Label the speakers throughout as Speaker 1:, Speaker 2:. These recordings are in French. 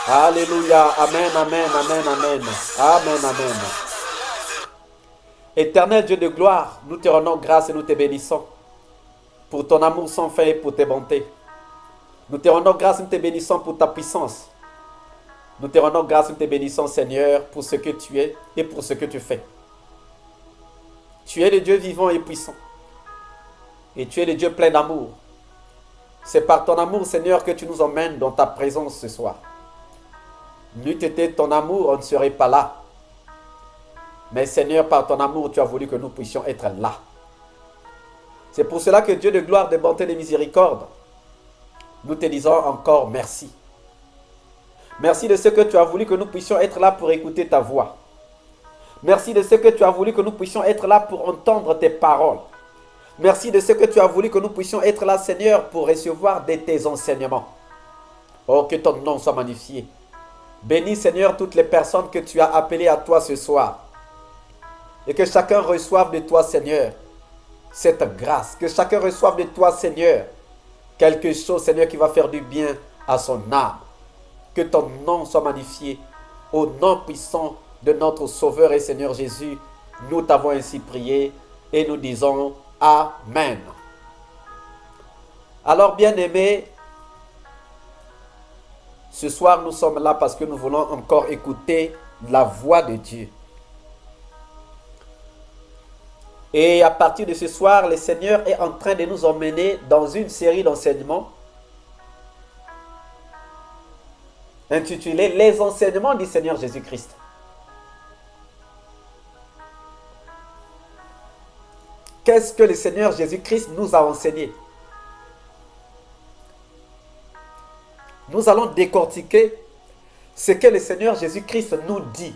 Speaker 1: Alléluia. Amen, amen, amen, amen. Amen, amen. Éternel Dieu de gloire, nous te rendons grâce et nous te bénissons pour ton amour sans fin et pour tes bontés. Nous te rendons grâce et nous te bénissons pour ta puissance. Nous te rendons grâce et nous te bénissons, Seigneur, pour ce que tu es et pour ce que tu fais. Tu es le Dieu vivant et puissant. Et tu es le Dieu plein d'amour. C'est par ton amour, Seigneur, que tu nous emmènes dans ta présence ce soir. N'eût été ton amour, on ne serait pas là. Mais Seigneur, par ton amour, tu as voulu que nous puissions être là. C'est pour cela que Dieu de gloire, de bonté et de miséricorde, nous te disons encore merci. Merci de ce que tu as voulu que nous puissions être là pour écouter ta voix. Merci de ce que tu as voulu que nous puissions être là pour entendre tes paroles. Merci de ce que tu as voulu que nous puissions être là, Seigneur, pour recevoir de tes enseignements. Oh, que ton nom soit magnifié. Bénis, Seigneur, toutes les personnes que tu as appelées à toi ce soir. Et que chacun reçoive de toi, Seigneur, cette grâce. Que chacun reçoive de toi, Seigneur, quelque chose, Seigneur, qui va faire du bien à son âme. Que ton nom soit magnifié. Au nom puissant de notre Sauveur et Seigneur Jésus, nous t'avons ainsi prié et nous disons Amen. Alors, bien-aimés, ce soir, nous sommes là parce que nous voulons encore écouter la voix de Dieu. Et à partir de ce soir, le Seigneur est en train de nous emmener dans une série d'enseignements intitulée Les enseignements du Seigneur Jésus-Christ. Qu'est-ce que le Seigneur Jésus-Christ nous a enseigné? Nous allons décortiquer ce que le Seigneur Jésus-Christ nous dit.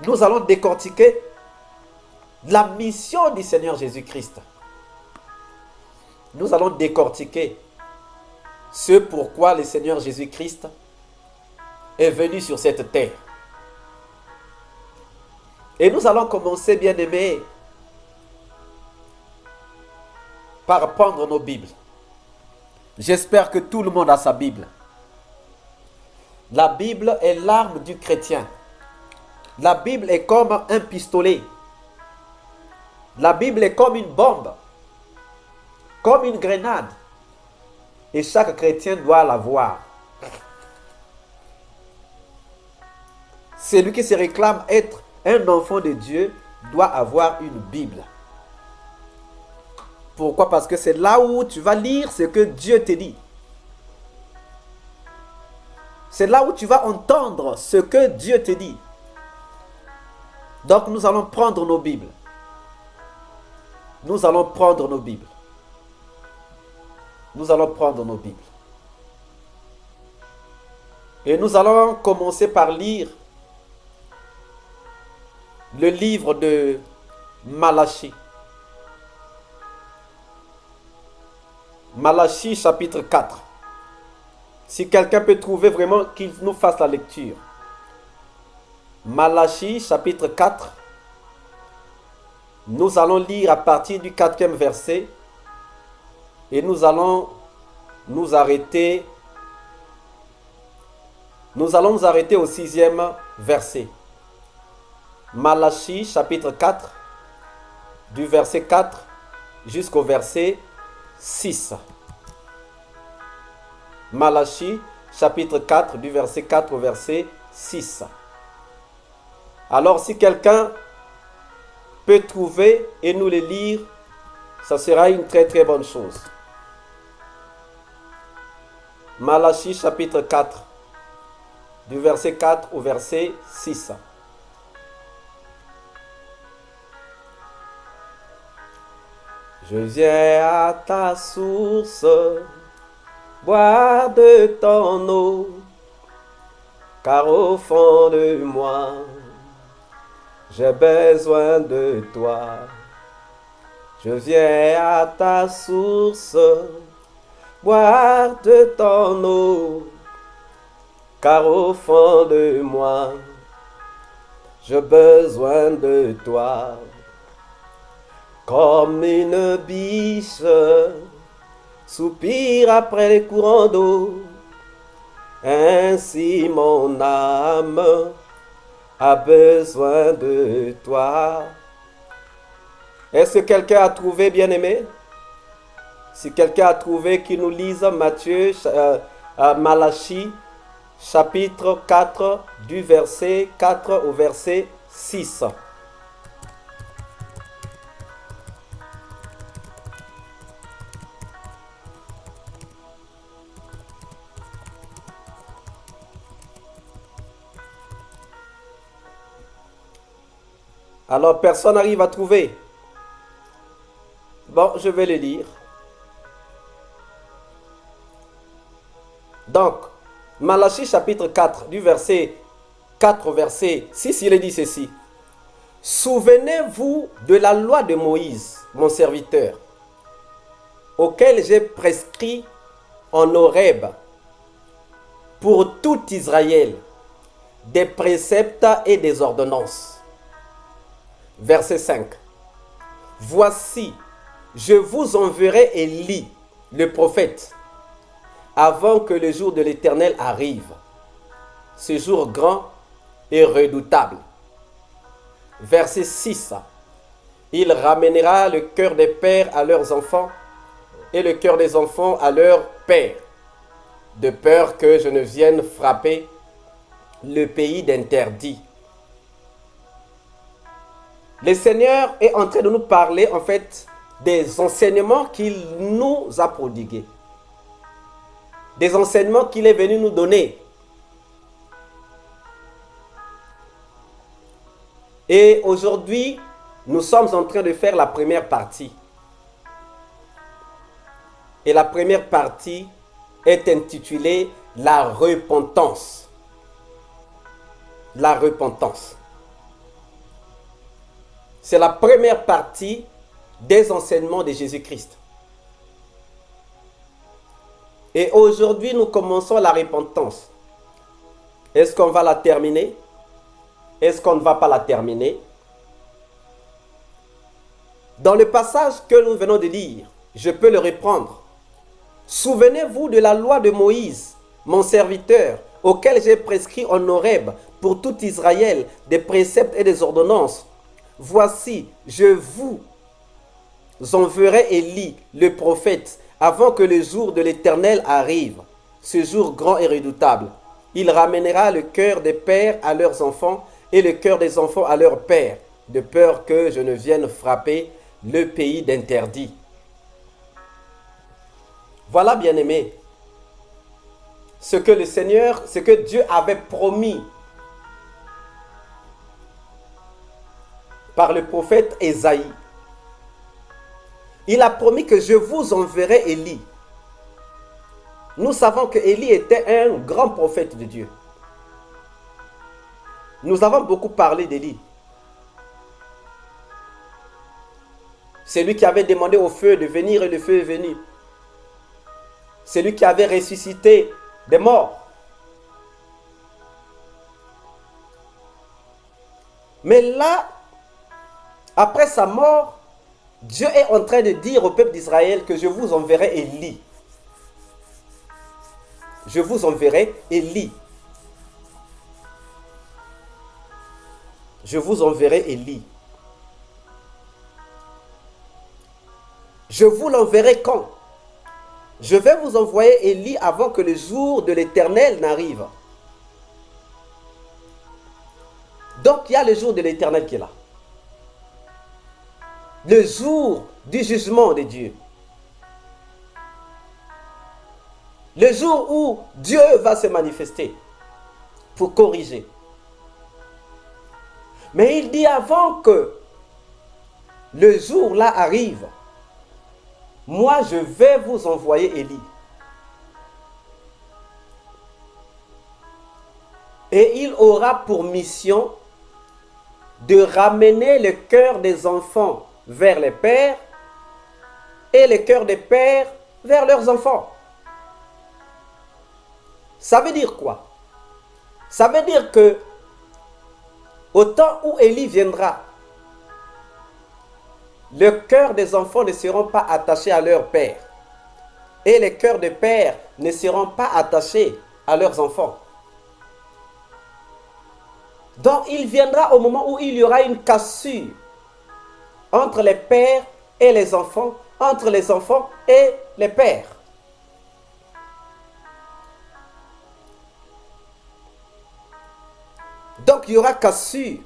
Speaker 1: Nous allons décortiquer la mission du Seigneur Jésus-Christ. Nous allons décortiquer ce pourquoi le Seigneur Jésus-Christ est venu sur cette terre. Et nous allons commencer, bien-aimés, par prendre nos Bibles. J'espère que tout le monde a sa Bible. La Bible est l'arme du chrétien. La Bible est comme un pistolet. La Bible est comme une bombe, comme une grenade. Et chaque chrétien doit l'avoir. Celui qui se réclame être un enfant de Dieu doit avoir une Bible. Pourquoi? Parce que c'est là où tu vas lire ce que Dieu te dit. C'est là où tu vas entendre ce que Dieu te dit. Donc nous allons prendre nos Bibles. Nous allons prendre nos Bibles. Nous allons prendre nos Bibles. Et nous allons commencer par lire le livre de Malachie. Malachie chapitre 4. Si quelqu'un peut trouver vraiment qu'il nous fasse la lecture. Malachie chapitre 4. Nous allons lire à partir du 4e verset. Et nous allons nous arrêter. Nous allons nous arrêter au 6e verset. Malachie chapitre 4. Du verset 4 jusqu'au verset 6. Malachie chapitre 4 du verset 4 au verset 6. Alors si quelqu'un peut trouver et nous les lire, ça sera une très très bonne chose. Malachie chapitre 4 du verset 4 au verset 6. Je viens à ta source, boire de ton eau, car au fond de moi, j'ai besoin de toi. Je viens à ta source, boire de ton eau, car au fond de moi, j'ai besoin de toi. Comme une biche soupire après les courants d'eau. Ainsi mon âme a besoin de toi. Est-ce que quelqu'un a trouvé, bien-aimé? Si quelqu'un a trouvé, qu'il nous lise Malachie, chapitre 4, du verset 4 au verset 6. Alors, personne n'arrive à trouver. Bon, je vais le lire. Donc, Malachie chapitre 4, du verset 4 au verset 6, il est dit ceci. Souvenez-vous de la loi de Moïse, mon serviteur, auquel j'ai prescrit en Horeb pour tout Israël des préceptes et des ordonnances. Verset 5. Voici, je vous enverrai Élie, le prophète, avant que le jour de l'Éternel arrive, ce jour grand et redoutable. Verset 6. Il ramènera le cœur des pères à leurs enfants et le cœur des enfants à leurs pères, de peur que je ne vienne frapper le pays d'interdit. Le Seigneur est en train de nous parler en fait des enseignements qu'il nous a prodigués. Des enseignements qu'il est venu nous donner. Et aujourd'hui, nous sommes en train de faire la première partie. Et la première partie est intitulée La repentance. La repentance. C'est la première partie des enseignements de Jésus-Christ. Et aujourd'hui, nous commençons la repentance. Est-ce qu'on va la terminer? Est-ce qu'on ne va pas la terminer? Dans le passage que nous venons de lire, je peux le reprendre. Souvenez-vous de la loi de Moïse, mon serviteur, auquel j'ai prescrit en Horeb pour tout Israël des préceptes et des ordonnances. Voici, je vous enverrai Élie, le prophète, avant que le jour de l'Éternel arrive, ce jour grand et redoutable. Il ramènera le cœur des pères à leurs enfants et le cœur des enfants à leurs pères, de peur que je ne vienne frapper le pays d'interdit. Voilà, bien-aimés, ce que le Seigneur, ce que Dieu avait promis par le prophète Ésaïe. Il a promis que je vous enverrai Élie. Nous savons que Élie était un grand prophète de Dieu. Nous avons beaucoup parlé d'Élie. C'est lui qui avait demandé au feu de venir et le feu est venu. C'est lui qui avait ressuscité des morts. Mais là, après sa mort, Dieu est en train de dire au peuple d'Israël que je vous enverrai Élie. Je vous enverrai Élie. Je vous enverrai Élie. Je vous l'enverrai quand? Je vais vous envoyer Élie avant que le jour de l'Éternel n'arrive. Donc il y a le jour de l'Éternel qui est là. Le jour du jugement de Dieu. Le jour où Dieu va se manifester pour corriger. Mais il dit avant que le jour là arrive, moi je vais vous envoyer Élie. Et il aura pour mission de ramener le cœur des enfants vers les pères et le cœur des pères vers leurs enfants. Ça veut dire quoi? Ça veut dire que au temps où Élie viendra, le cœur des enfants ne seront pas attachés à leur père
Speaker 2: et les cœurs de pères ne seront pas attachés à leurs enfants. Donc il viendra au moment où il y aura une cassure entre les pères et les enfants, entre les enfants et les pères. Donc il y aura cassure.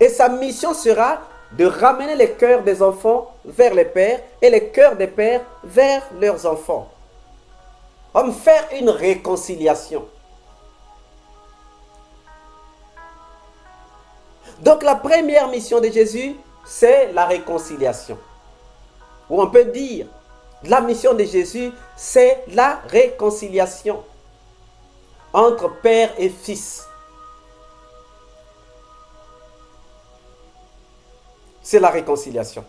Speaker 2: Et sa mission sera de ramener les cœurs des enfants vers les pères et les cœurs des pères vers leurs enfants. On va faire une réconciliation. Donc la première mission de Jésus, c'est la réconciliation. Ou on peut dire, la mission de Jésus, c'est la réconciliation entre père et fils. C'est la réconciliation.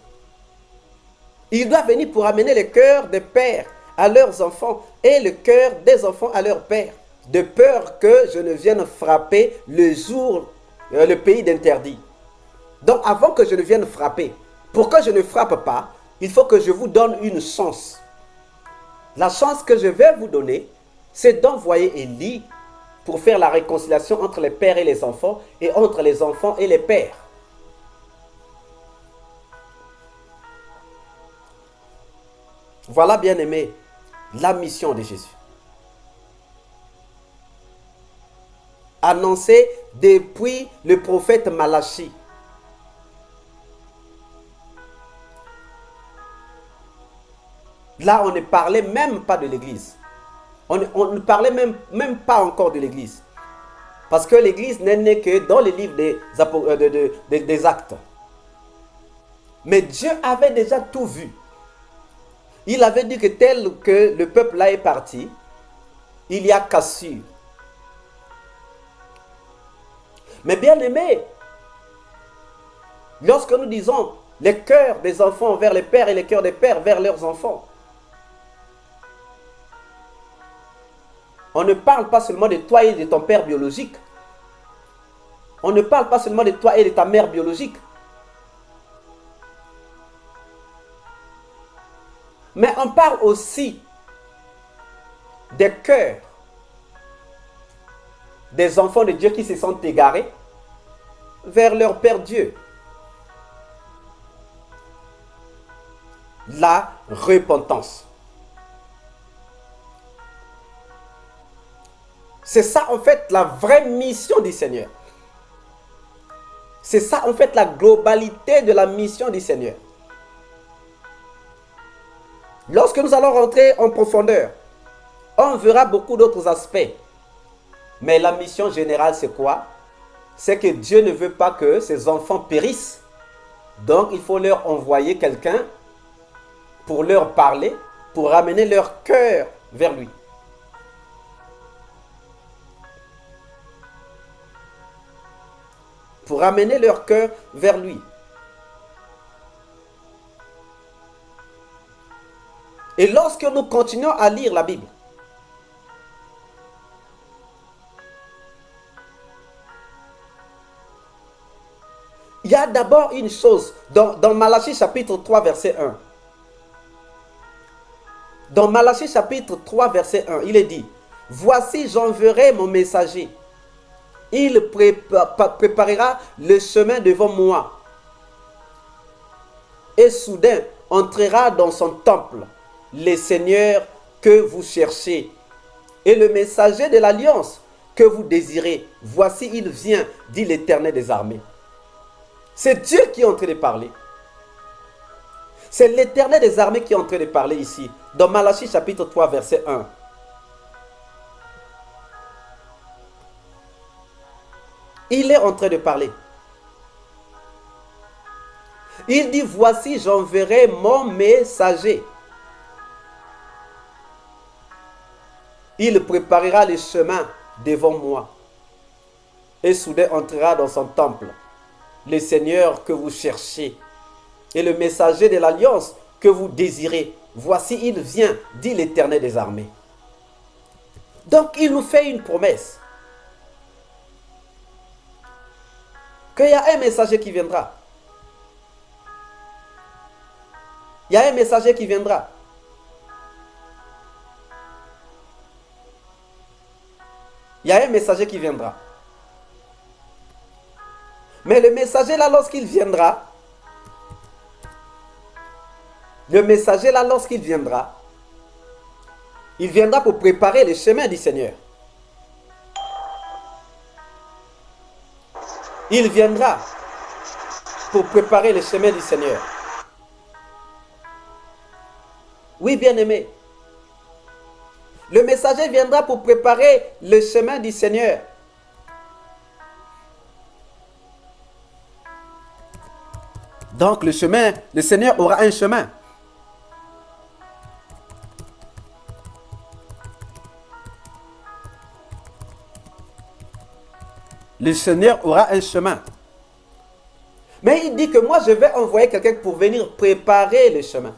Speaker 2: Il doit venir pour amener le cœur des pères à leurs enfants et le cœur des enfants à leurs pères, de peur que je ne vienne frapper le pays d'interdit. Donc avant que je ne vienne frapper, pour que je ne frappe pas, il faut que je vous donne une chance. La chance que je vais vous donner, c'est d'envoyer Élie pour faire la réconciliation entre les pères et les enfants et entre les enfants et les pères. Voilà, bien-aimés, la mission de Jésus. Annoncée depuis le prophète Malachie. Là, on ne parlait même pas de l'Église. On ne parlait même pas encore de l'Église. Parce que l'Église n'est née que dans les livres des Actes. Mais Dieu avait déjà tout vu. Il avait dit que tel que le peuple là est parti, il y a cassure. Mais bien aimé, lorsque nous disons les cœurs des enfants vers les pères et les cœurs des pères vers leurs enfants, on ne parle pas seulement de toi et de ton père biologique. On ne parle pas seulement de toi et de ta mère biologique. Mais on parle aussi des cœurs des enfants de Dieu qui se sont égarés vers leur Père Dieu. La repentance. C'est ça en fait la vraie mission du Seigneur. C'est ça en fait la globalité de la mission du Seigneur. Lorsque nous allons rentrer en profondeur, on verra beaucoup d'autres aspects. Mais la mission générale, c'est quoi? C'est que Dieu ne veut pas que ses enfants périssent. Donc, il faut leur envoyer quelqu'un pour leur parler, pour ramener leur cœur vers lui. Pour ramener leur cœur vers lui. Et lorsque nous continuons à lire la Bible, il y a d'abord une chose, dans Malachie chapitre 3 verset 1. Dans Malachie chapitre 3 verset 1, il est dit, « Voici j'enverrai mon messager. Il préparera le chemin devant moi. Et soudain entrera dans son temple les seigneurs que vous cherchez, et le messager de l'alliance que vous désirez. Voici, il vient, dit l'Éternel des armées. » C'est Dieu qui est en train de parler. C'est l'Éternel des armées qui est en train de parler ici, dans Malachie chapitre 3, verset 1. Il est en train de parler. Il dit, voici, j'enverrai mon messager. Il préparera le chemin devant moi. Et soudain entrera dans son temple le Seigneur que vous cherchez et le messager de l'alliance que vous désirez. Voici, il vient, dit l'Éternel des armées. Donc, il nous fait une promesse. Qu'il y a un messager qui viendra. Il y a un messager qui viendra. il y a un messager qui viendra. Mais le messager là, lorsqu'il viendra, il viendra pour préparer le chemin du Seigneur. Il viendra pour préparer le chemin du Seigneur. Oui, bien-aimé. Le messager viendra pour préparer le chemin du Seigneur. Donc le Seigneur aura un chemin. Le Seigneur aura un chemin. Mais il dit que moi, je vais envoyer quelqu'un pour venir préparer le chemin.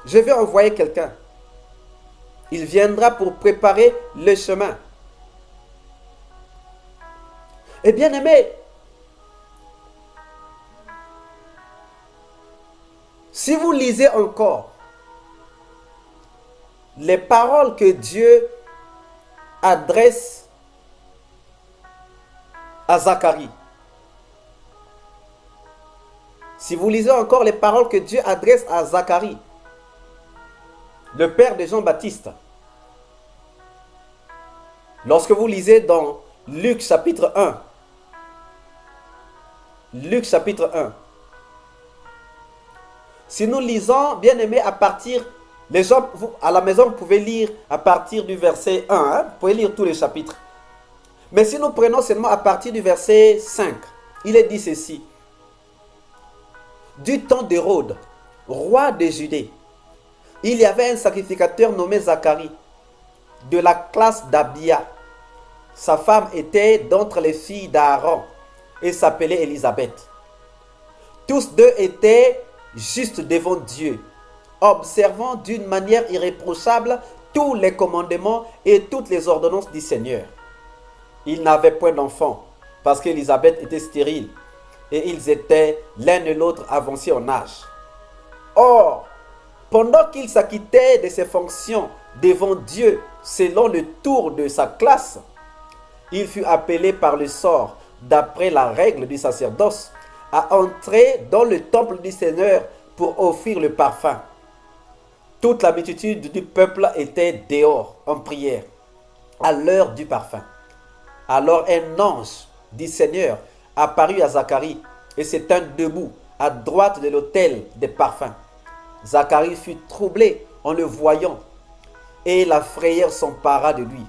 Speaker 2: Je vais envoyer quelqu'un. Il viendra pour préparer le chemin. Et bien aimé, si vous lisez encore les paroles que Dieu adresse à Zacharie, si vous lisez encore les paroles que Dieu adresse à Zacharie, le père de Jean-Baptiste, lorsque vous lisez dans Luc chapitre 1, si nous lisons, bien aimé, à partir, les gens, à la maison, vous pouvez lire à partir du verset 1, hein, vous pouvez lire tous les chapitres. Mais si nous prenons seulement à partir du verset 5, il est dit ceci. Du temps d'Hérode, roi de Judée, il y avait un sacrificateur nommé Zacharie, de la classe d'Abia. Sa femme était d'entre les filles d'Aaron et s'appelait Élisabeth. Tous deux étaient justes devant Dieu, observant d'une manière irréprochable tous les commandements et toutes les ordonnances du Seigneur. Ils n'avaient point d'enfant parce qu'Élisabeth était stérile et ils étaient l'un et l'autre avancés en âge. Or, pendant qu'il s'acquittait de ses fonctions devant Dieu selon le tour de sa classe, il fut appelé par le sort, d'après la règle du sacerdoce, à entrer dans le temple du Seigneur pour offrir le parfum. Toute la multitude du peuple était dehors en prière à l'heure du parfum. Alors un ange du Seigneur apparut à Zacharie et se tint debout à droite de l'autel des parfums. Zacharie fut troublé en le voyant et la frayeur s'empara de lui.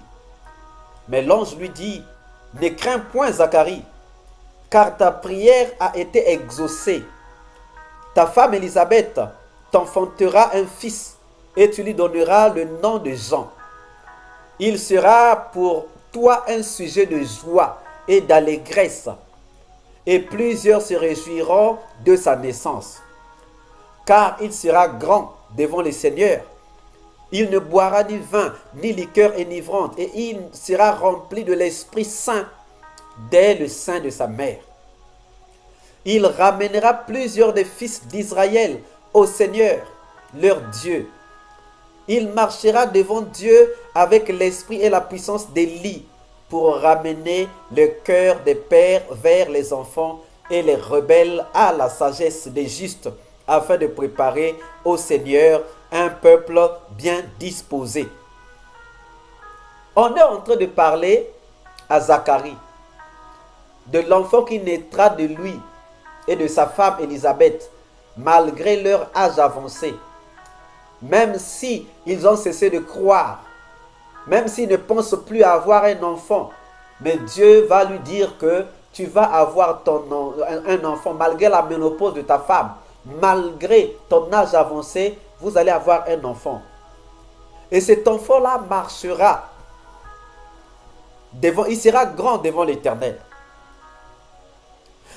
Speaker 2: Mais l'ange lui dit, « Ne crains point, Zacharie, car ta prière a été exaucée. Ta femme Élisabeth t'enfantera un fils et tu lui donneras le nom de Jean. Il sera pour toi un sujet de joie et d'allégresse, et plusieurs se réjouiront de sa naissance. Car il sera grand devant le Seigneur. Il ne boira ni vin, ni liqueur enivrante, et il sera rempli de l'Esprit Saint dès le sein de sa mère. Il ramènera plusieurs des fils d'Israël au Seigneur, leur Dieu. Il marchera devant Dieu avec l'esprit et la puissance d'Élie pour ramener le cœur des pères vers les enfants et les rebelles à la sagesse des justes, afin de préparer au Seigneur un peuple bien disposé. On est en train de parler à Zacharie de l'enfant qui naîtra de lui et de sa femme Élisabeth, malgré leur âge avancé. Même si ils ont cessé de croire, même s'ils ne pensent plus à avoir un enfant, mais Dieu va lui dire que tu vas avoir un enfant malgré la ménopause de ta femme, malgré ton âge avancé, vous allez avoir un enfant. Et cet enfant-là marchera devant, il sera grand devant l'Éternel.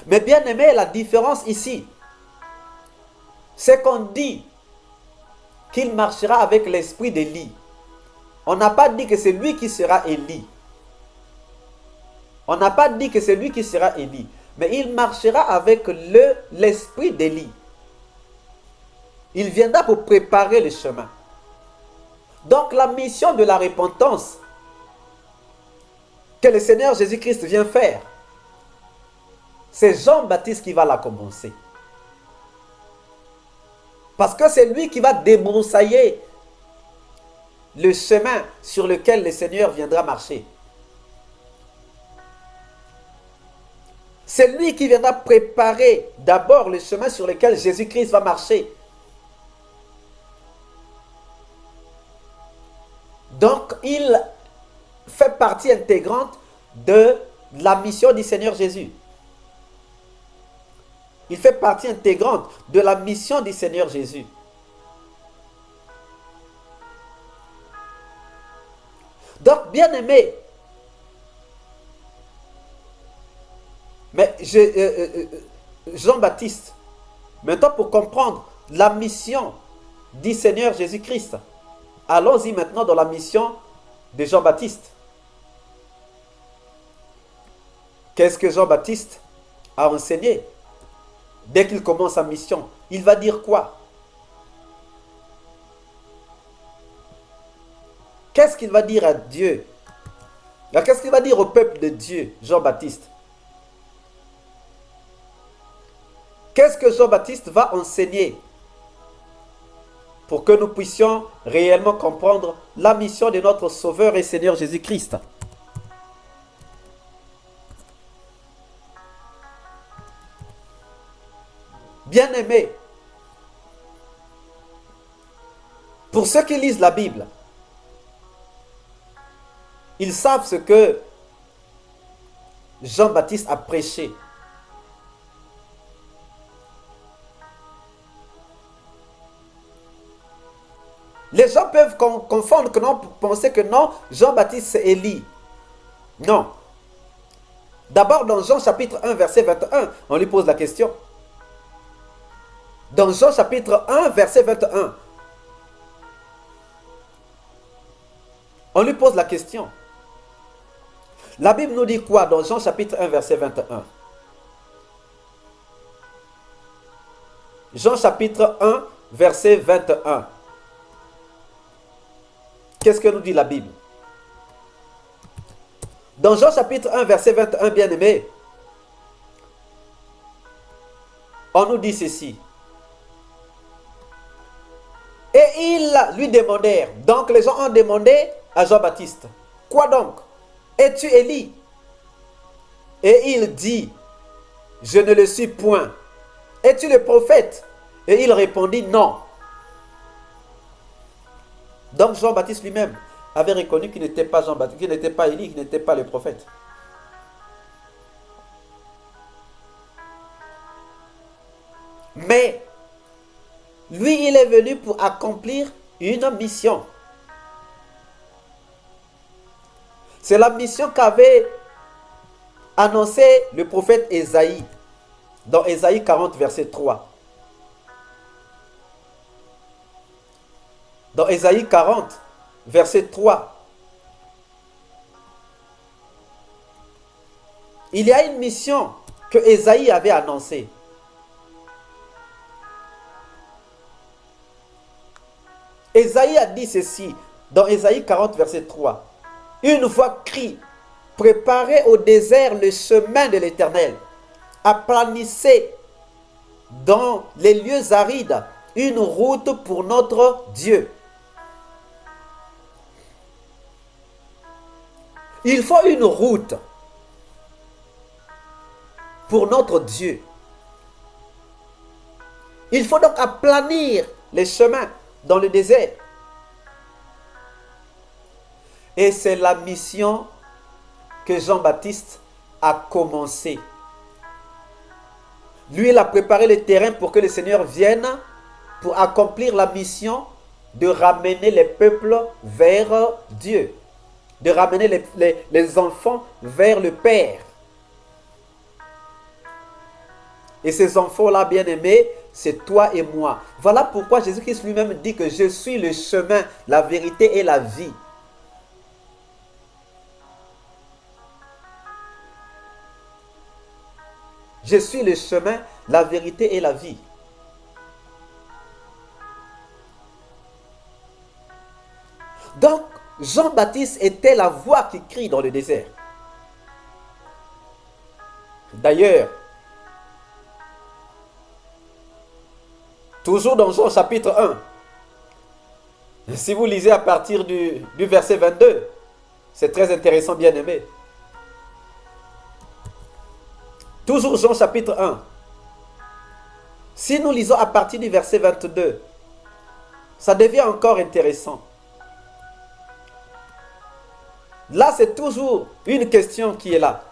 Speaker 2: Mais bien aimé, la différence ici, c'est qu'on dit qu'il marchera avec l'esprit d'Élie. On n'a pas dit que c'est lui qui sera Élie. On n'a pas dit que c'est lui qui sera Élie. Mais il marchera avec l'esprit d'Élie. Il viendra pour préparer le chemin. Donc la mission de la repentance que le Seigneur Jésus-Christ vient faire, c'est Jean-Baptiste qui va la commencer. Parce que c'est lui qui va débroussailler le chemin sur lequel le Seigneur viendra marcher. C'est lui qui viendra préparer d'abord le chemin sur lequel Jésus-Christ va marcher. Donc, il fait partie intégrante de la mission du Seigneur Jésus. Il fait partie intégrante de la mission du Seigneur Jésus. Donc, bien aimé, mais Jean-Baptiste, maintenant pour comprendre la mission du Seigneur Jésus-Christ, allons-y maintenant dans la mission de Jean-Baptiste. Qu'est-ce que Jean-Baptiste a enseigné dès qu'il commence sa mission? Il va dire quoi? Qu'est-ce qu'il va dire à Dieu? Qu'est-ce qu'il va dire au peuple de Dieu, Jean-Baptiste? Qu'est-ce que Jean-Baptiste va enseigner pour que nous puissions réellement comprendre la mission de notre Sauveur et Seigneur Jésus-Christ? Bien-aimés, pour ceux qui lisent la Bible, ils savent ce que Jean-Baptiste a prêché. Les gens peuvent confondre, que non, penser que non, Jean-Baptiste c'est Élie. Non. D'abord, dans Jean chapitre 1, verset 21, on lui pose la question. Dans Jean chapitre 1, verset 21, on lui pose la question. La Bible nous dit quoi dans Jean chapitre 1, verset 21? Jean chapitre 1, verset 21. Qu'est-ce que nous dit la Bible? Dans Jean chapitre 1, verset 21, bien-aimé, on nous dit ceci. Et ils lui demandèrent, donc les gens ont demandé à Jean-Baptiste, quoi donc? Es-tu Élie? Et il dit, je ne le suis point. Es-tu le prophète? Et il répondit, non. Donc Jean-Baptiste lui-même avait reconnu qu'il n'était pas Jean-Baptiste, qu'il n'était pas Élie, qu'il n'était pas le prophète. Mais lui, il est venu pour accomplir une mission. C'est la mission qu'avait annoncé le prophète Ésaïe dans Ésaïe 40, verset 3. Dans Ésaïe 40, verset 3, il y a une mission que Ésaïe avait annoncée. Ésaïe a dit ceci dans Ésaïe 40, verset 3. Une voix crie, préparez au désert le chemin de l'Éternel, aplanissez dans les lieux arides une route pour notre Dieu. Il faut une route pour notre Dieu. Il faut donc aplanir les chemins dans le désert. Et c'est la mission que Jean-Baptiste a commencé. Lui, il a préparé le terrain pour que le Seigneur vienne pour accomplir la mission de ramener les peuples vers Dieu. De ramener les enfants vers le Père. Et ces enfants-là, bien-aimés, c'est toi et moi. Voilà pourquoi Jésus-Christ lui-même dit que je suis le chemin, la vérité et la vie. Je suis le chemin, la vérité et la vie. Donc, Jean-Baptiste était la voix qui crie dans le désert.
Speaker 1: D'ailleurs, toujours dans Jean chapitre 1, si vous lisez à partir du verset 22, c'est très intéressant, bien aimé. Toujours Jean chapitre 1. Si nous lisons à partir du verset 22, ça devient encore intéressant. Là, c'est toujours une question qui est là.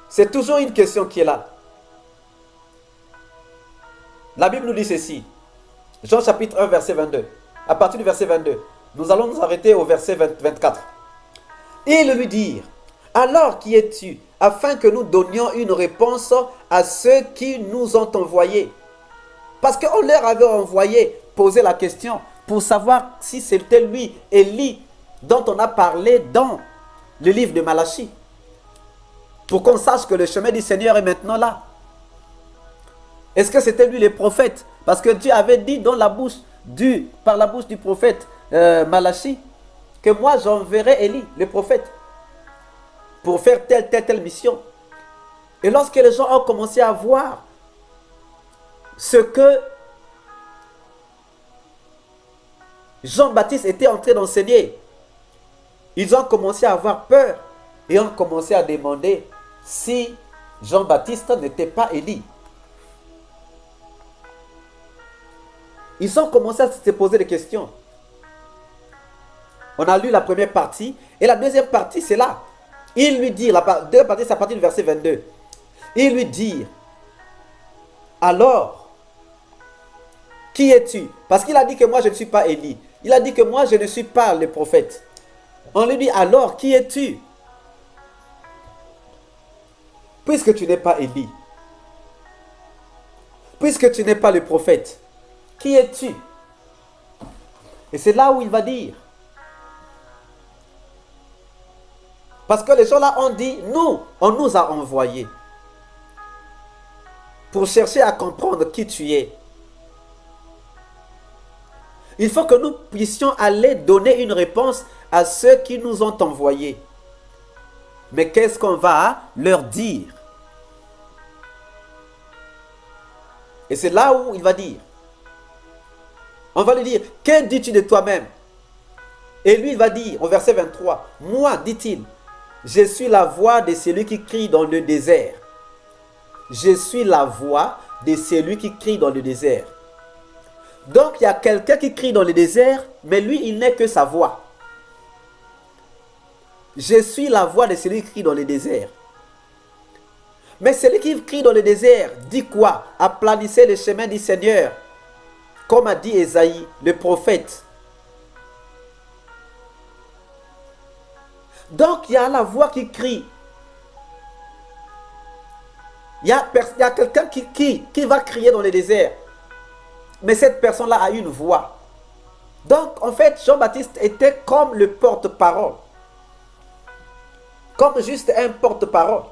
Speaker 1: C'est toujours une question qui est là. La Bible nous dit ceci. Jean chapitre 1, verset 22. À partir du verset 22. Nous allons nous arrêter au verset 24. Ils lui dirent, alors qui es-tu, afin que nous donnions une réponse à ceux qui nous ont envoyés. Parce qu'on leur avait envoyé poser la question pour savoir si c'était lui, Élie, dont on a parlé dans le livre de Malachie. Pour qu'on sache que le chemin du Seigneur est maintenant là. Est-ce que c'était lui le prophète? Parce que Dieu avait dit dans la bouche par la bouche du prophète Malachie que moi j'enverrai Élie, le prophète, pour faire telle mission. Et lorsque les gens ont commencé à voir ce que Jean-Baptiste était en train d'enseigner, ils ont commencé à avoir peur et ont commencé à demander si Jean-Baptiste n'était pas Élie. Ils ont commencé à se poser des questions. On a lu la première partie et la deuxième partie c'est là. Il lui dit, la deuxième partie c'est à partir du verset 22. Il lui dit, alors, qui es-tu? Parce qu'il a dit que moi je ne suis pas Élie. Il a dit que moi je ne suis pas le prophète. On lui dit, alors, qui es-tu? Puisque tu n'es pas Élie, puisque tu n'es pas le prophète, qui es-tu? Et c'est là où il va dire. Parce que les gens là ont dit, nous, on nous a envoyés pour chercher à comprendre qui tu es. Il faut que nous puissions aller donner une réponse à ceux qui nous ont envoyés. Mais qu'est-ce qu'on va leur dire? Et c'est là où il va dire. On va lui dire, que dis-tu de toi-même? Et lui, il va dire, au verset 23, moi, dit-il, je suis la voix de celui qui crie dans le désert. Je suis la voix de celui qui crie dans le désert. Donc, il y a quelqu'un qui crie dans le désert, mais lui, il n'est que sa voix. Je suis la voix de celui qui crie dans le désert. Mais celui qui crie dans le désert dit quoi? Aplanissez le chemin du Seigneur, comme a dit Ésaïe, le prophète. Donc, il y a la voix qui crie. Il y a quelqu'un qui va crier dans le désert. Mais cette personne-là a une voix. Donc, en fait, Jean-Baptiste était comme le porte-parole. Comme juste un porte-parole.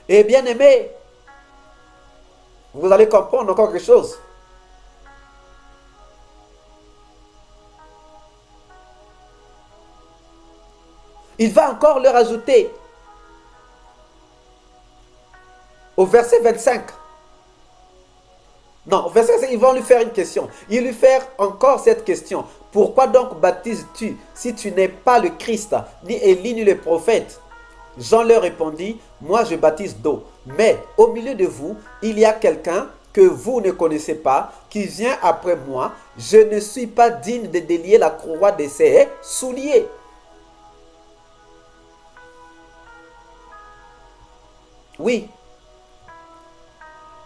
Speaker 1: Et bien aimé, vous allez comprendre encore quelque chose. Il va encore leur ajouter au verset 25. Non, au verset 25, ils vont lui faire une question. Ils lui font encore cette question. Pourquoi donc baptises-tu si tu n'es pas le Christ, ni Élie, ni le prophète? Jean leur répondit, moi je baptise d'eau. Mais au milieu de vous, il y a quelqu'un que vous ne connaissez pas, qui vient après moi. Je ne suis pas digne de délier la courroie de ses souliers. Oui.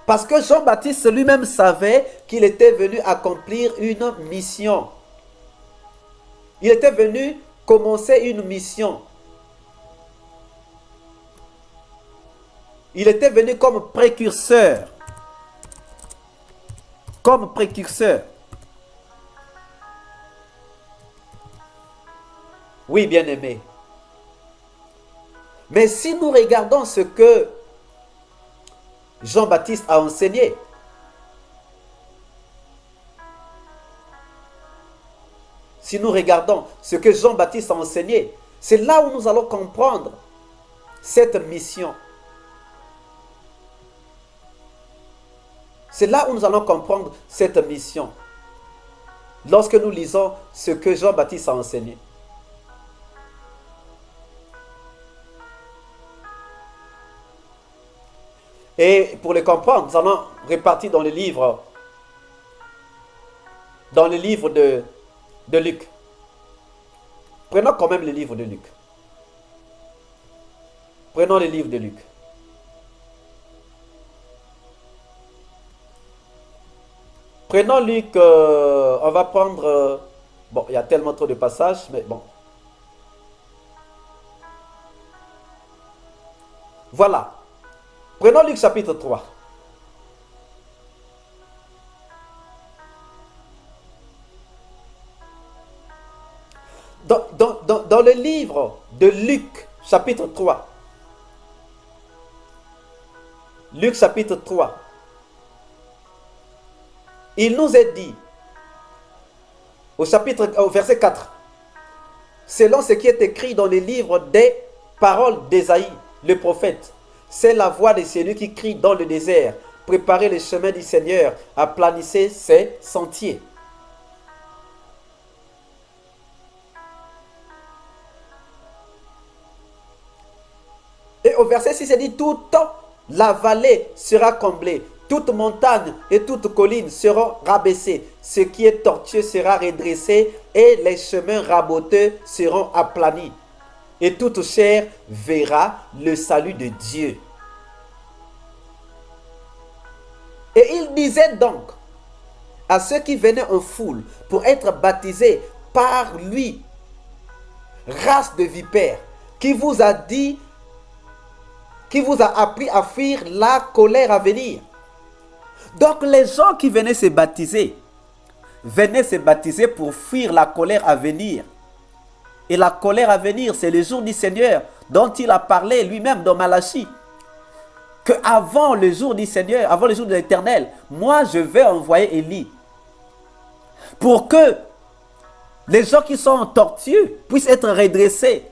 Speaker 1: Parce que Jean-Baptiste lui-même savait qu'il était venu accomplir une mission. Il était venu commencer une mission. Il était venu comme précurseur. Comme précurseur. Oui, bien-aimé.
Speaker 2: Mais si nous regardons ce que Jean-Baptiste a enseigné, si nous regardons ce que Jean-Baptiste a enseigné, c'est là où nous allons comprendre cette mission. C'est là où nous allons comprendre cette mission. Lorsque nous lisons ce que Jean-Baptiste a enseigné. Et pour le comprendre, nous allons repartir dans le livre de Luc. Prenons quand même le livre de Luc. Prenons le livre de Luc. Prenons Luc, on va prendre... bon, il y a tellement trop de passages, mais bon. Voilà. Prenons Luc chapitre 3. Dans le livre de Luc, chapitre 3. Luc, chapitre 3. Il nous est dit, au verset 4, selon ce qui est écrit dans le livre des paroles d'Ésaïe, le prophète, c'est la voix de celui qui crie dans le désert, préparez le chemin du Seigneur, aplanissez ses sentiers. Et au verset 6, il dit, toute la vallée sera comblée, toute montagne et toute colline seront rabaissées, ce qui est tortueux sera redressé et les chemins raboteux seront aplanis. Et toute chair verra le salut de Dieu. Et il disait donc à ceux qui venaient en foule pour être baptisés par lui, race de vipères, qui vous a appris à fuir la colère à venir. Donc les gens qui venaient se baptiser pour fuir la colère à venir. Et la colère à venir, c'est le jour du Seigneur dont il a parlé lui-même dans Malachie. Que avant le jour du Seigneur, avant le jour de l'Éternel, moi je vais envoyer Élie. Pour que les gens qui sont tortueux puissent être redressés.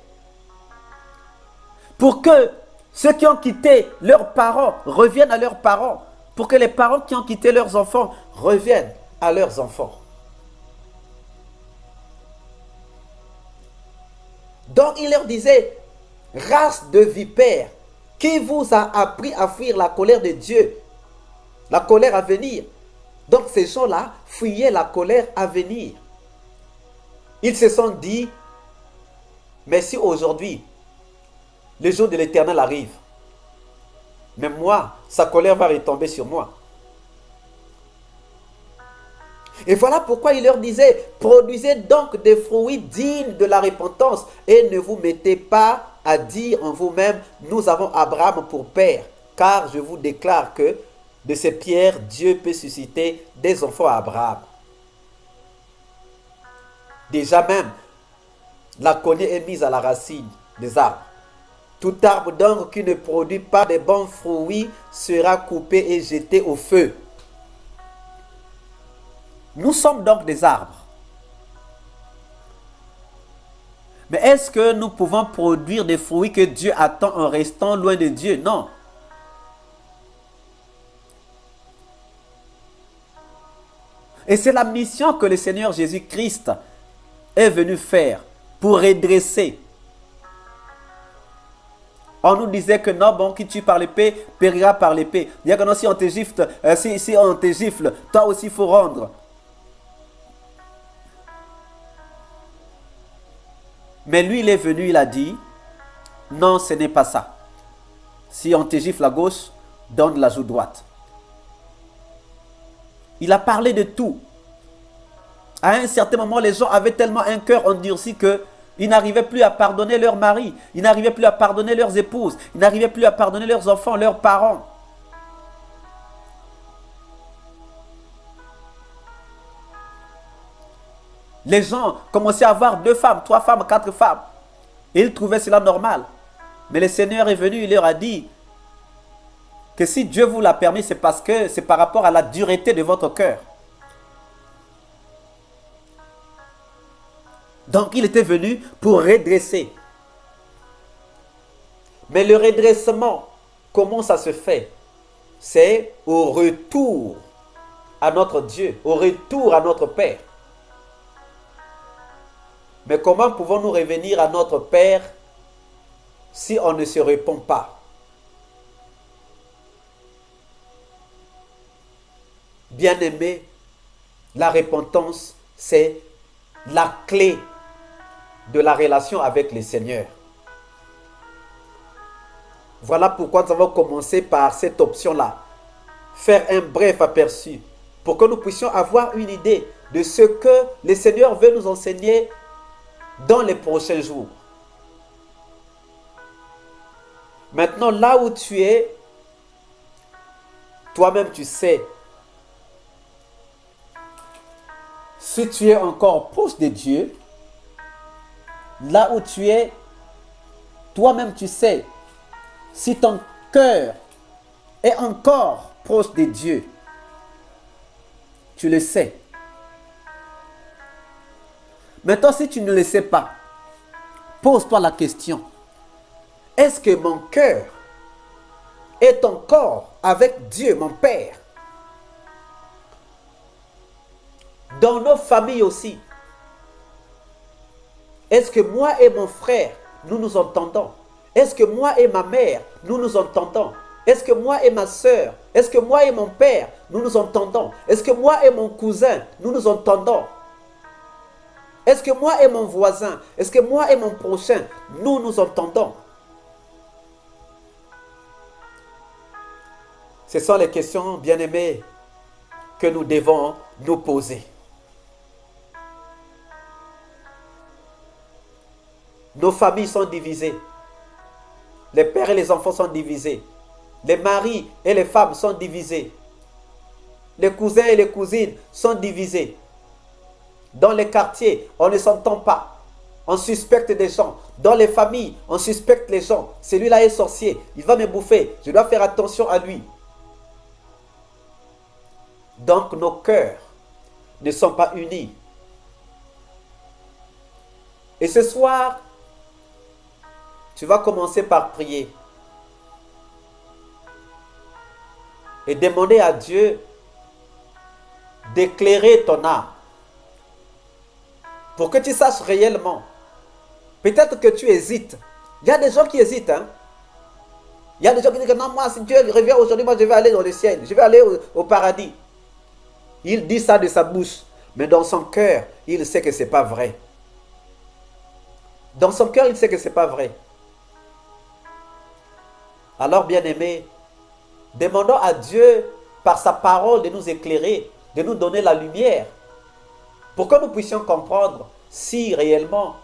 Speaker 2: Pour que ceux qui ont quitté leurs parents reviennent à leurs parents. Pour que les parents qui ont quitté leurs enfants reviennent à leurs enfants. Donc il leur disait, race de vipères, qui vous a appris à fuir la colère de Dieu, la colère à venir. Donc ces gens-là fuyaient la colère à venir. Ils se sont dit, mais si aujourd'hui, le jour de l'Éternel arrive, mais moi, sa colère va retomber sur moi. Et voilà pourquoi il leur disait, produisez donc des fruits dignes de la repentance et ne vous mettez pas à dire en vous-même, nous avons Abraham pour père, car je vous déclare que de ces pierres, Dieu peut susciter des enfants à Abraham. Déjà même, la cognée est mise à la racine des arbres. Tout arbre donc qui ne produit pas de bons fruits sera coupé et jeté au feu. Nous sommes donc des arbres. Mais est-ce que nous pouvons produire des fruits que Dieu attend en restant loin de Dieu? Non. Et c'est la mission que le Seigneur Jésus-Christ est venu faire pour redresser. On nous disait que non, bon, qui tue par l'épée, périra par l'épée. Il y a que non, si on te gifle, si on te gifle, toi aussi il faut rendre. Mais lui, il est venu, il a dit, non, ce n'est pas ça. Si on te gifle à gauche, donne la joue droite. Il a parlé de tout. À un certain moment, les gens avaient tellement un cœur endurci que ils n'arrivaient plus à pardonner leurs maris, ils n'arrivaient plus à pardonner leurs épouses, ils n'arrivaient plus à pardonner leurs enfants, leurs parents. Les gens commençaient à avoir 2 femmes, 3 femmes, 4 femmes. Et ils trouvaient cela normal.
Speaker 1: Mais le Seigneur est venu, il leur a dit que si Dieu vous l'a permis, c'est parce que c'est par rapport à la dureté de votre cœur. Donc il était venu pour redresser. Mais le redressement, comment ça se fait? C'est au retour à notre Dieu, au retour à notre Père. Mais comment pouvons-nous revenir à notre Père si on ne se répond pas? Bien-aimé, la repentance, c'est la clé de la relation avec le Seigneur. Voilà pourquoi nous avons commencé par cette option-là. Faire un bref aperçu pour que nous puissions avoir une idée de ce que le Seigneur veut nous enseigner dans les prochains jours. Maintenant, là où tu es, toi-même tu sais, si tu es encore proche de Dieu, là où tu es, toi-même tu sais, si ton cœur est encore proche de Dieu, tu le sais. Maintenant, si tu ne le sais pas, pose-toi la question. Est-ce que mon cœur est encore avec Dieu, mon Père? Dans nos familles aussi. Est-ce que moi et mon frère, nous nous entendons? Est-ce que moi et ma mère, nous nous entendons? Est-ce que moi et ma soeur, est-ce que moi et mon père, nous nous entendons? Est-ce que moi et mon cousin, nous nous entendons? Est-ce que moi et mon voisin, est-ce que moi et mon prochain, nous nous entendons? Ce sont les questions, bien-aimés, que nous devons nous poser. Nos familles sont divisées. Les pères et les enfants sont divisés. Les maris et les femmes sont divisés. Les cousins et les cousines sont divisés. Dans les quartiers, on ne s'entend pas. On suspecte des gens. Dans les familles, on suspecte les gens. Celui-là est sorcier. Il va me bouffer. Je dois faire attention à lui. Donc nos cœurs ne sont pas unis. Et ce soir, tu vas commencer par prier. Et demander à Dieu d'éclairer ton âme. Pour que tu saches réellement. Peut-être que tu hésites. Il y a des gens qui hésitent. Hein? Il y a des gens qui disent que non, moi, si Dieu revient aujourd'hui, moi, je vais aller dans le ciel. Je vais aller au paradis. Il dit ça de sa bouche. Mais dans son cœur, il sait que ce n'est pas vrai. Dans son cœur, il sait que ce n'est pas vrai. Alors, bien-aimés, demandons à Dieu, par sa parole, de nous éclairer, de nous donner la lumière, pour que nous puissions comprendre si réellement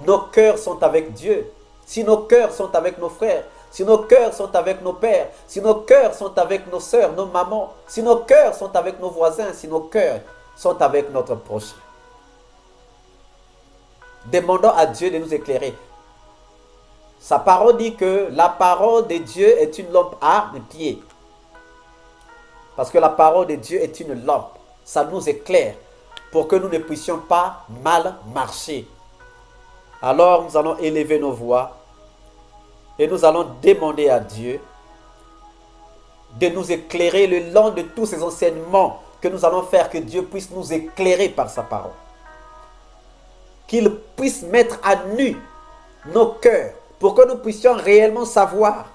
Speaker 1: nos cœurs sont avec Dieu, si nos cœurs sont avec nos frères, si nos cœurs sont avec nos pères, si nos cœurs sont avec nos sœurs, nos mamans, si nos cœurs sont avec nos voisins, si nos cœurs sont avec notre prochain. Demandons à Dieu de nous éclairer. Sa parole dit que la parole de Dieu est une lampe à mes pieds. Parce que la parole de Dieu est une lampe. Ça nous éclaire pour que nous ne puissions pas mal marcher. Alors nous allons élever nos voix et nous allons demander à Dieu de nous éclairer le long de tous ces enseignements que nous allons faire, que Dieu puisse nous éclairer par sa parole. Qu'il puisse mettre à nu nos cœurs pour que nous puissions réellement savoir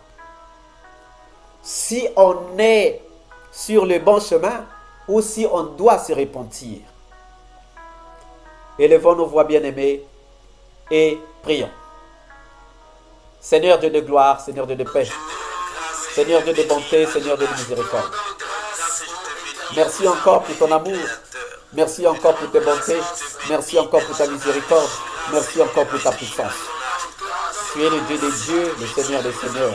Speaker 1: si on est sur le bon chemin ou si on doit se repentir. Élevons nos voix, bien-aimés, et prions. Seigneur Dieu de gloire, Seigneur Dieu de paix, Seigneur Dieu de bonté, Seigneur Dieu de miséricorde. Merci encore pour ton amour. Merci encore pour tes bontés. Merci encore pour ta miséricorde. Merci encore pour ta puissance. Tu es le Dieu des dieux, le Seigneur des seigneurs.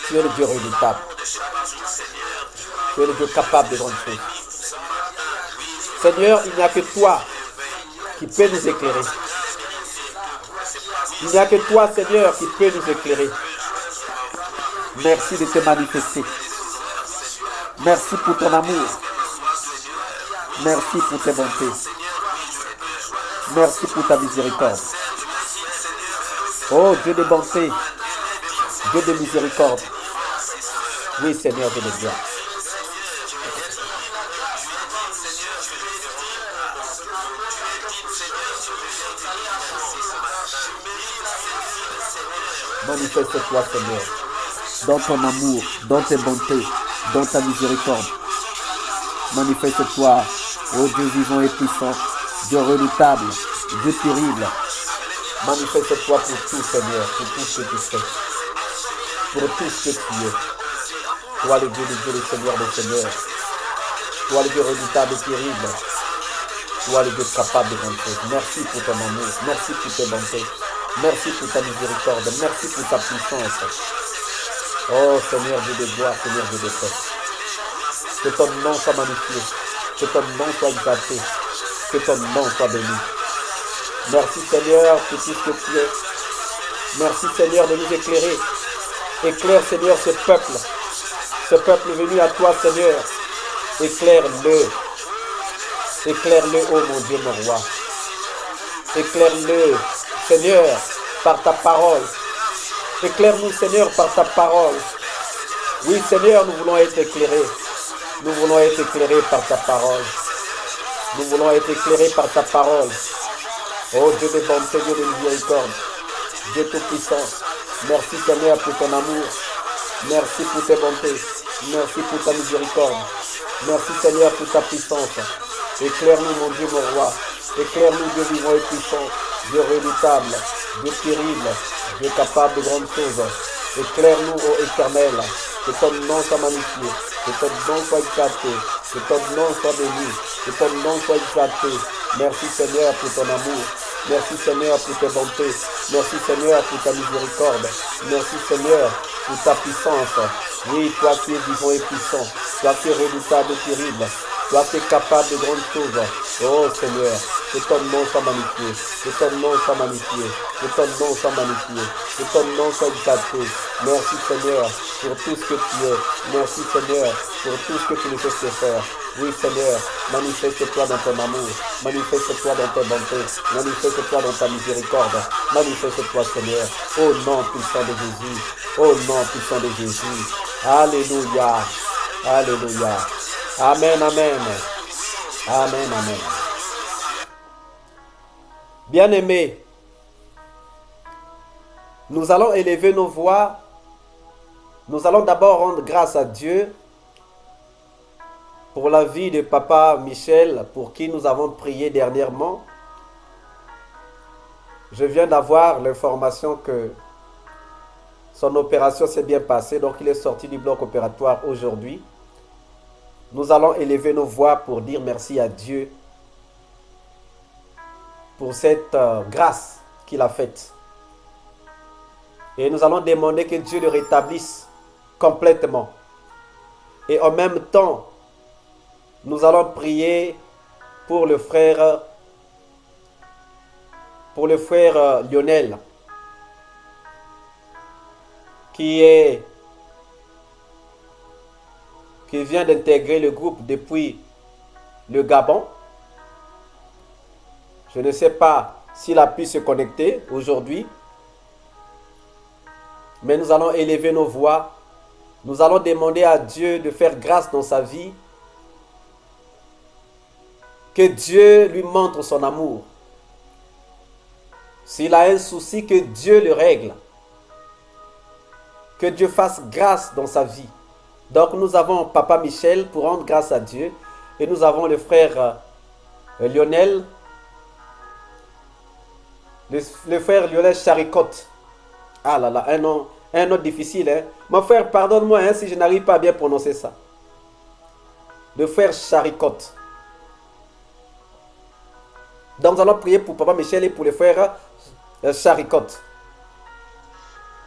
Speaker 1: Tu es le Dieu redoutable. Tu es le Dieu capable de grandes choses. Seigneur, il n'y a que toi qui peux nous éclairer. Il n'y a que toi, Seigneur, qui peut nous éclairer. Merci de te manifester. Merci pour ton amour. Merci pour tes bontés. Merci pour ta miséricorde. Oh Dieu de bonté, Dieu de miséricorde. Oui, Seigneur, Dieu de gloire. Manifeste-toi, Seigneur, dans ton amour, dans tes bontés, dans ta miséricorde. Manifeste-toi, ô Dieu vivant et puissant, Dieu redoutable, Dieu terrible. Manifeste-toi pour tout, Seigneur, pour tout ce que tu fais, pour tout ce que tu es. Toi le Dieu de Dieu, le Seigneur des Seigneurs. Toi le Dieu redoutable et terrible. Toi le Dieu capable de grandes choses. Merci pour ton amour, merci pour tes bontés. Merci pour ta miséricorde, merci pour ta puissance. Oh Seigneur Dieu de gloire, Seigneur Dieu de paix. Que ton nom soit magnifié, que ton nom soit exalté, que ton nom soit béni. Merci Seigneur pour tout ce que tu es. Merci Seigneur de nous éclairer. Éclaire Seigneur ce peuple venu à toi Seigneur. Éclaire-le. Éclaire-le, oh mon Dieu, mon roi. Éclaire-le, Seigneur, par ta parole. Éclaire-nous, Seigneur, par ta parole. Oui, Seigneur, nous voulons être éclairés. Nous voulons être éclairés par ta parole. Nous voulons être éclairés par ta parole. Oh Dieu de bonté, Dieu de miséricorde, Dieu tout-puissant. Merci, Seigneur, pour ton amour. Merci pour tes bontés. Merci pour ta miséricorde. Merci, Seigneur, pour ta puissance. Éclaire-nous, mon Dieu, mon roi. Éclaire-nous, Dieu vivant et puissant, Dieu redoutable, Dieu terrible, Dieu capable de grandes choses. Éclaire-nous, ô Éternel, que ton nom soit magnifié, que ton nom soit exalté, que ton nom soit béni, que ton nom soit exalté. Merci Seigneur pour ton amour. Merci Seigneur pour tes bontés. Merci Seigneur pour ta miséricorde. Merci Seigneur pour ta puissance. Oui, toi qui es vivant et puissant, toi qui es redoutable et terrible, toi qui es capable de grandes choses. Oh Seigneur, que ton nom soit magnifié, que ton nom soit magnifié, que ton nom soit magnifié, que ton nom soit exalté. Merci Seigneur pour tout ce que tu es. Merci Seigneur pour tout ce que tu nous fais faire. Oui Seigneur, manifeste-toi dans ton amour, manifeste-toi dans tes bontés, manifeste-toi dans ta miséricorde, manifeste-toi Seigneur, au nom puissant de Jésus, au nom puissant de Jésus. Alléluia, alléluia. Amen, amen. Amen, amen. Bien-aimés, nous allons élever nos voix. Nous allons d'abord rendre grâce à Dieu pour la vie de Papa Michel, pour qui nous avons prié dernièrement. Je viens d'avoir l'information que son opération s'est bien passée, donc il est sorti du bloc opératoire aujourd'hui. Nous allons élever nos voix pour dire merci à Dieu pour cette grâce qu'il a faite. Et nous allons demander que Dieu le rétablisse complètement. Et en même temps, nous allons prier pour le frère Lionel, qui vient d'intégrer le groupe depuis le Gabon. Je ne sais pas s'il a pu se connecter aujourd'hui, mais nous allons élever nos voix. Nous allons demander à Dieu de faire grâce dans sa vie, que Dieu lui montre son amour. S'il a un souci, que Dieu le règle. Que Dieu fasse grâce dans sa vie. Donc nous avons Papa Michel pour rendre grâce à Dieu. Et nous avons le frère Lionel. Le frère Lionel Charicotte. Ah là là, un nom difficile. Hein? Mon frère, pardonne-moi hein, si je n'arrive pas à bien prononcer ça. Le frère Charicotte. Donc nous allons prier pour Papa Michel et pour le frère Charicotte.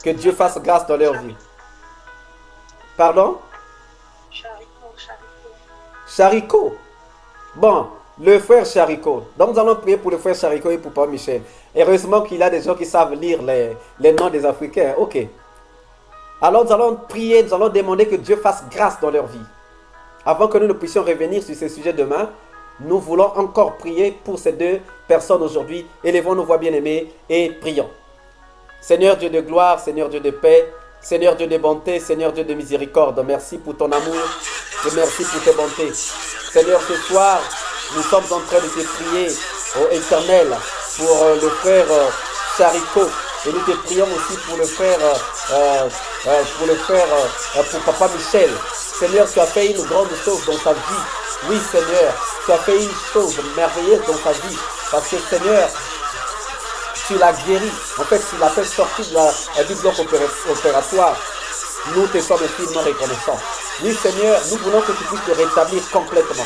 Speaker 1: Que Dieu fasse grâce dans leur vie. Pardon? Charicot. Bon,
Speaker 2: Le frère Charicot. Donc nous allons prier pour le frère Charicot et pour Papa Michel. Heureusement qu'il y a des gens qui savent lire les noms des Africains. Ok. Alors nous allons prier, nous allons demander que Dieu fasse grâce dans leur vie. Avant que nous ne puissions revenir sur ce sujet demain, nous voulons encore prier pour ces deux personnes aujourd'hui. Élevons nos voix bien-aimées et prions. Seigneur Dieu de gloire, Seigneur Dieu de paix, Seigneur Dieu de bonté, Seigneur Dieu de miséricorde, merci pour ton amour et merci pour tes bontés. Seigneur, ce soir, nous sommes en train de te prier, ô Éternel, pour le frère Charicot. Et nous te prions aussi pour le frère, pour Papa Michel. Seigneur, tu as fait une grande chose dans sa vie. Oui, Seigneur, tu as fait une chose merveilleuse dans sa vie. Parce que, Seigneur, tu l'as guéri. En fait, tu l'as fait sortir du bloc opératoire. Nous te sommes infiniment reconnaissants. Oui, Seigneur, nous voulons que tu puisses le rétablir complètement.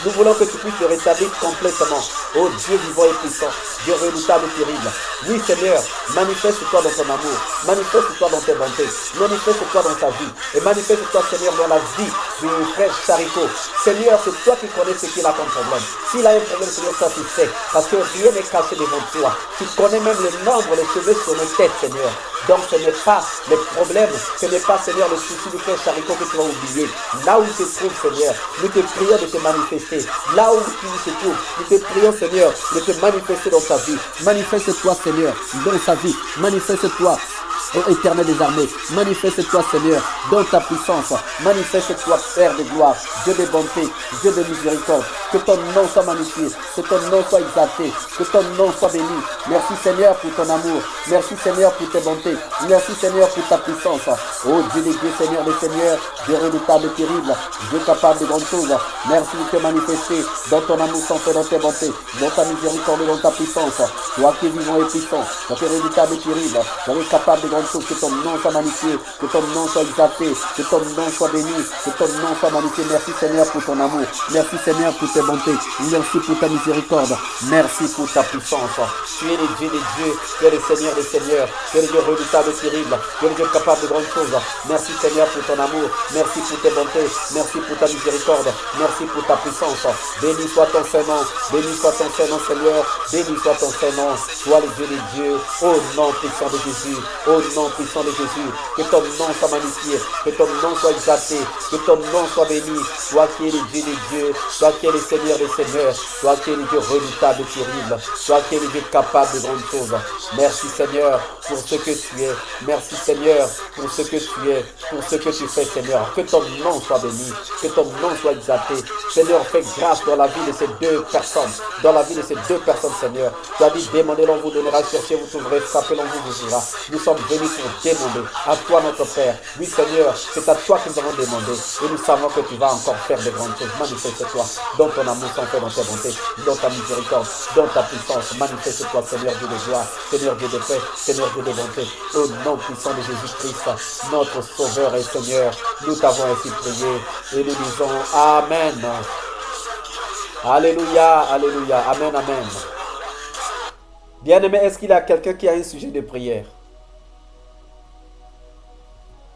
Speaker 2: Nous voulons que tu puisses le rétablir complètement. Oh Dieu vivant et puissant, Dieu redoutable et terrible. Oui, Seigneur, manifeste-toi dans ton amour, manifeste-toi dans tes bontés, manifeste-toi dans ta vie, et manifeste-toi, Seigneur, dans la vie du frère Charicot. Seigneur, c'est toi qui connais ce qu'il a comme problème. S'il a un problème, Seigneur, toi tu sais, parce que rien n'est caché devant toi. Tu connais même le nombre, les cheveux sur nos têtes, Seigneur. Donc ce n'est pas les problèmes, ce n'est pas, Seigneur, le souci du frère Charicot que tu vas oublier. Là où il se trouve, Seigneur, nous te prions de te manifester. Là où tu se trouves, nous te prions, Seigneur, de te manifester dans sa vie. Manifeste-toi, Seigneur, dans sa vie. Manifeste-toi, ô Éternel des armées. Manifeste-toi, Seigneur, dans ta puissance. Manifeste-toi, Père de gloire, Dieu de bonté, Dieu de miséricorde. Que ton nom soit magnifié, que ton nom soit exalté, que ton nom soit béni. Merci, Seigneur, pour ton amour. Merci, Seigneur, pour tes bontés. Merci, Seigneur, pour ta puissance. Oh Dieu des dieux, Seigneur des seigneurs, Dieu redoutable et terrible, Dieu capable de grandes choses. Merci de te manifester dans ton amour sans fin, dans tes bontés, dans ta miséricorde et dans ta puissance. Toi qui es vivant et puissant, toi qui es redoutable et terrible, toi qui es capable de grandes choses, que ton nom soit magnifié, que ton nom soit exalté, que ton nom soit béni, que ton nom soit magnifié. Merci, Seigneur, pour ton amour. Merci, Seigneur, pour tes bontés. Merci pour ta miséricorde. Merci pour ta puissance. Tu es le Dieu des dieux, tu es le Seigneur des seigneurs, tu es le Dieu redoutable et terrible, tu es le Dieu capable de grandes choses. Merci, Seigneur, pour ton amour. Merci pour tes bontés. Merci pour ta miséricorde. Merci pour ta puissance. Béni soit ton Saint-Nom. Béni soit ton Saint-Nom, Seigneur. Béni soit ton Saint-Nom. Toi, le Dieu des dieux. Au nom puissant de Jésus. Au nom puissant de Jésus. Que ton nom soit magnifié. Que ton nom soit exalté. Que ton nom soit béni. Toi qui es le Dieu des dieux. Toi qui es le Seigneur des seigneurs. Toi qui es le Dieu redoutable et terrible. Toi qui es le Dieu capable de grandes choses. Merci, Seigneur, pour ce que tu es. Merci, Seigneur, pour ce que tu es, pour ce que tu fais, Seigneur. Que ton nom soit béni, que ton nom soit exalté. Seigneur, fais grâce dans la vie de ces deux personnes, dans la vie de ces deux personnes, Seigneur. Tu as dit, demandez, l'on vous donnera, cherchez, vous trouverez, frappez, l'on vous ouvrira. Nous sommes venus pour demander à toi, notre Père. Oui, Seigneur, c'est à toi que nous avons demandé. Et nous savons que tu vas encore faire de grandes choses. Manifeste-toi dans ton amour sans fin, dans tes bontés, dans ta miséricorde, dans ta puissance. Manifeste-toi, Seigneur Dieu de gloire, Seigneur Dieu de paix, Seigneur Dieu de bonté. Au nom puissant de Jésus-Christ, notre Sauveur et Seigneur, nous t'avons ainsi prié et nous disons Amen. Alléluia, alléluia, Amen, Amen. Bien-aimé, est-ce qu'il y a quelqu'un qui a un sujet de prière?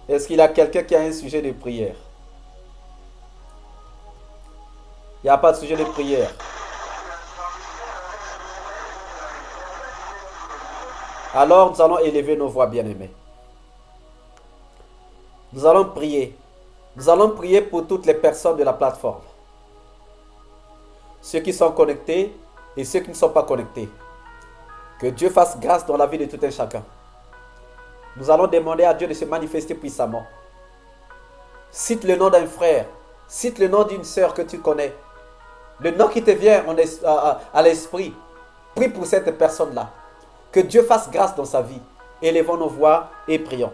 Speaker 2: Est-ce qu'il y a quelqu'un qui a un sujet de prière? Il n'y a pas de sujet de prière. Alors nous allons élever nos voix, bien-aimés. Nous allons prier. Nous allons prier pour toutes les personnes de la plateforme. Ceux qui sont connectés et ceux qui ne sont pas connectés. Que Dieu fasse grâce dans la vie de tout un chacun. Nous allons demander à Dieu de se manifester puissamment. Cite le nom d'un frère. Cite le nom d'une sœur que tu connais. Le nom qui te vient à l'esprit. Prie pour cette personne-là. Que Dieu fasse grâce dans sa vie. Élevons nos voix et prions.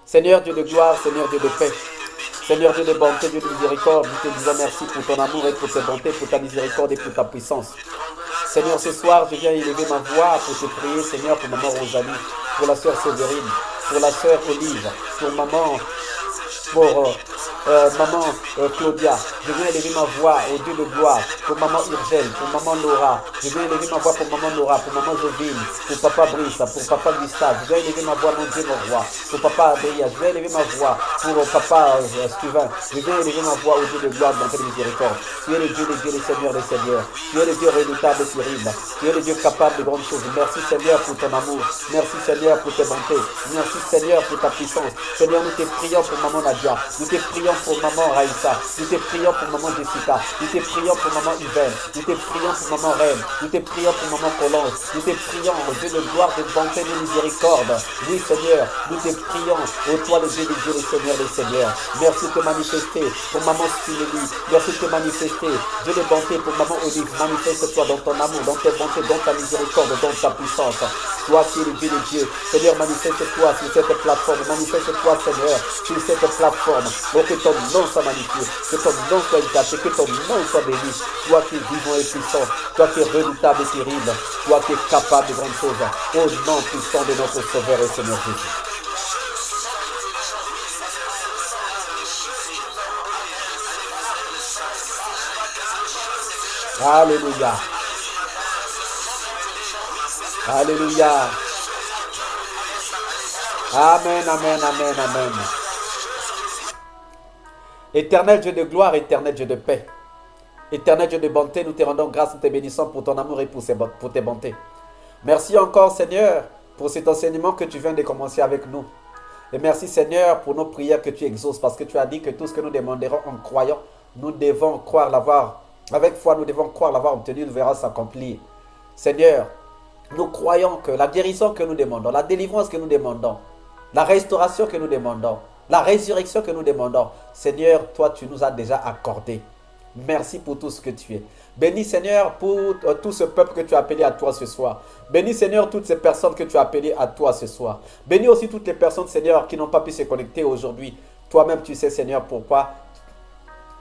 Speaker 2: Seigneur Dieu de gloire, Seigneur Dieu de paix, Seigneur Dieu de bonté, Dieu de miséricorde, nous te disons merci pour ton amour et pour tes bontés, pour ta miséricorde et pour ta puissance. Seigneur, ce soir, je viens élever ma voix pour te prier, Seigneur, pour maman Rosalie, pour la sœur Séverine, pour la sœur Olive, pour maman, pour
Speaker 1: maman Claudia. Je viens élever ma voix au Dieu de gloire pour maman Urgel, pour maman Laura. Je viens élever ma voix pour maman Laura, pour maman Jovine, pour papa Brice, pour papa Gustave. Je viens élever ma voix, mon Dieu, mon roi, pour papa Adrien. Je viens élever ma voix pour papa Stuvin. Je viens élever ma voix au Dieu de gloire, bonté de miséricorde. Tu es le Dieu des dieux, le Seigneur des seigneurs. Tu es le Dieu redoutable et terrible. Tu es le Dieu capable de grandes choses. Merci Seigneur pour ton amour. Merci Seigneur pour tes bontés. Merci Seigneur pour ta puissance. Seigneur, nous te prions pour maman Nadia. Nous te prions pour maman Raïssa. Nous te prions pour maman Jessica. Nous te prions pour maman Yvonne. Nous te prions pour maman Reine. Nous te prions pour maman Colonge. Nous te prions, au Dieu de gloire, de bonté, de miséricorde. Oui Seigneur, nous te prions, ô toi le Dieu des dieux, le Seigneur des seigneurs. Merci de te manifester pour maman Spinélie. Merci de te manifester. Dieu de bonté pour maman Olive. Manifeste-toi dans ton amour, dans tes bontés, dans ta miséricorde, dans ta puissance. Toi qui es le Dieu des dieux. Seigneur, manifeste-toi sur cette plateforme. Manifeste-toi, Seigneur, sur cette plateforme. Oh, que ton nom soit magnifié. Que ton nom soit exalté. Que ton nom soit béni. Toi qui es vivant et puissant. Toi qui es redoutable et terrible. Toi qui es capable de grandes choses. Au nom puissant de notre Sauveur et Seigneur Jésus. Alléluia. Alléluia. Amen, amen, amen, amen. Éternel Dieu de gloire, éternel Dieu de paix. Éternel Dieu de bonté, nous te rendons grâce, nous te bénissons pour ton amour et pour tes bontés. Merci encore Seigneur pour cet enseignement que tu viens de commencer avec nous. Et merci Seigneur pour nos prières que tu exauces, parce que tu as dit que tout ce que nous demanderons en croyant, nous devons croire l'avoir. Avec foi, nous devons croire l'avoir obtenu, nous verrons s'accomplir. Seigneur, nous croyons que la guérison que nous demandons, la délivrance que nous demandons, la restauration que nous demandons, la résurrection que nous demandons, Seigneur, toi tu nous as déjà accordé. Merci pour tout ce que tu es. Bénis Seigneur pour tout ce peuple que tu as appelé à toi ce soir. Bénis Seigneur toutes ces personnes que tu as appelées à toi ce soir. Bénis aussi toutes les personnes Seigneur qui n'ont pas pu se connecter aujourd'hui. Toi-même tu sais Seigneur pourquoi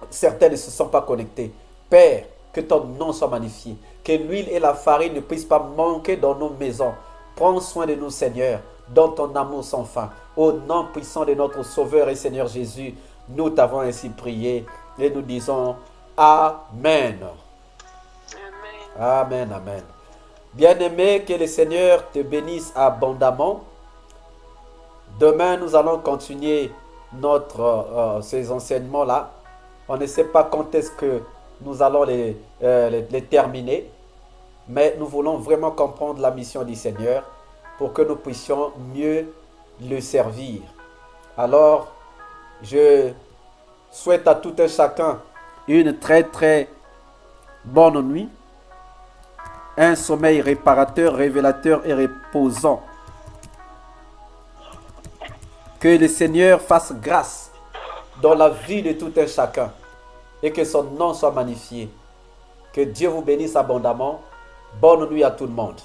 Speaker 1: certains ne se sont pas connectés. Père, que ton nom soit magnifié. Que l'huile et la farine ne puissent pas manquer dans nos maisons. Prends soin de nous Seigneur, dans ton amour sans fin. Au nom puissant de notre Sauveur et Seigneur Jésus, nous t'avons ainsi prié et nous disons Amen. Amen, amen. Bien-aimé, que le Seigneur te bénisse abondamment. Demain, nous allons continuer ces enseignements-là. On ne sait pas quand est-ce que nous allons les terminer, mais nous voulons vraiment comprendre la mission du Seigneur pour que nous puissions mieux le servir. Alors, je souhaite à tout un chacun une très très bonne nuit, un sommeil réparateur, révélateur et reposant. Que le Seigneur fasse grâce dans la vie de tout un chacun et que son nom soit magnifié. Que Dieu vous bénisse abondamment. Bonne nuit à tout le monde.